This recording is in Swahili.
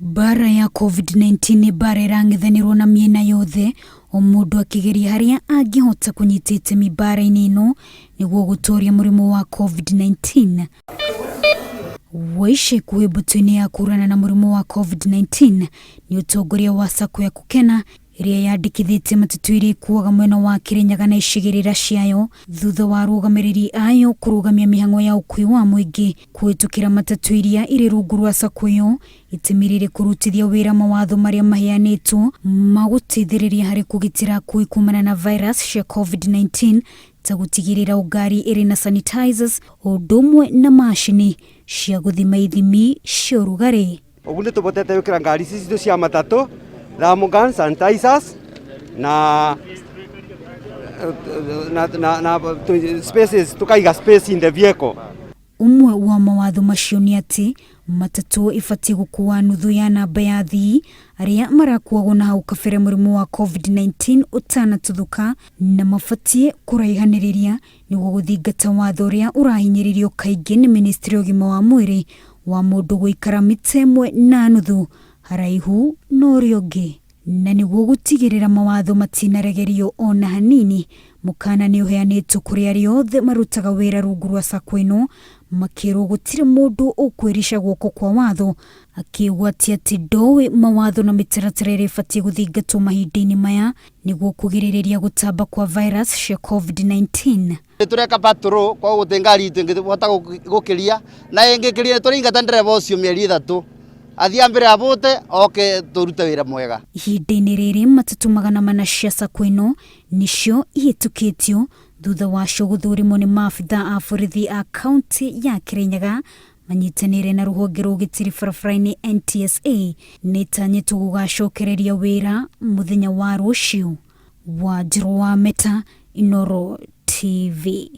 Bara ya COVID-19 ni bara irang'ethanirwo na miena yothe, o mundu akigeria haria angihota kunyita itemi mbaara-ini ino niguo gutoria murimu wa COVID-19. Waishe kuwe butu-ini ya kurana na murimu wa COVID-19 ni utongoria wa SACCO ya KUKENA iria yandikithĩtie matatu iri kuoga mwena wa Kirinyaga na icigĩrĩra ciayo thutha wa arũgamĩrĩri ayo kũrũgamia mĩhang'o ya ũkui wa mũingĩ kũhĩtũkĩra matatu iria irĩ rungu rwa SACCO ĩyo itimirire kurutithia wĩra mawatho maria maheanĩtwo ma gũteithĩrĩria harĩ kũgitĩra akui kumana na virus cia COVID-19 ta gũtigĩrĩra ũngari ĩrĩ na sanitizers o ũndũ ũmwe na macini cia gũthima ithimi cia ũrugarĩ. Ũguo nĩ tũbotete wĩkĩra ngari ici cia matatũ thermogun, sanitizers na spaces, tukaiga space in the vehicle. Umwe wa mawatho macio ni ati matatu ibatie gũkuua nuthu ya namba ya athii aria marakuagwo na hau kabere murimu wa COVID-19 ũtanatuthuka na mabatie kũraihanĩrĩria nĩguo gũthingata watho ũrĩa ũrahinyĩrĩrio kaingĩ nĩ ministry ya ũgima wa mwĩrĩ wa mũndũ gũikara mita ĩmwe na nuthu haraihu na ũrĩa ũngĩ. Na nĩguo gũtigĩrĩra mawatho matinaregerio ona hanini, mũkana nĩ ũheanĩtwo kũrĩ arĩa othe marutaga wĩra rungu rwa SACCO ĩno makĩrwo gũtirĩ mũndũ ũkwĩrisha guoko kwa watho, akĩgwatia atĩ ndoĩ mawatho na mĩtaratara ĩrĩa ĩbatie gũthingatwo mahinda-inĩ maya nĩguo kũgirĩrĩria gũtamba kwa virus cia COVID-19. Tureka patrol kwa gũtengari tũngĩhota gũkĩria na ĩngĩkĩria tũringata ndereba ũcio mĩeri 3 athia mbere abote oke turute wĩra mwega. Ihinda-inĩ rĩrĩ matatu 400 cia SACCO ĩno nicio ihĩtũkĩtio thutha wacio gũthũrimwo nĩ maabitha a borithi a kaunti ya Kirinyaga manyitanĩire na rũhonge rwa ũgitĩri barabara-inĩ NTSA nĩtanyĩtwo gũgacokereria wĩra mũthenya wa rũciũ. Wanjiru wa Meta, Inooro TV.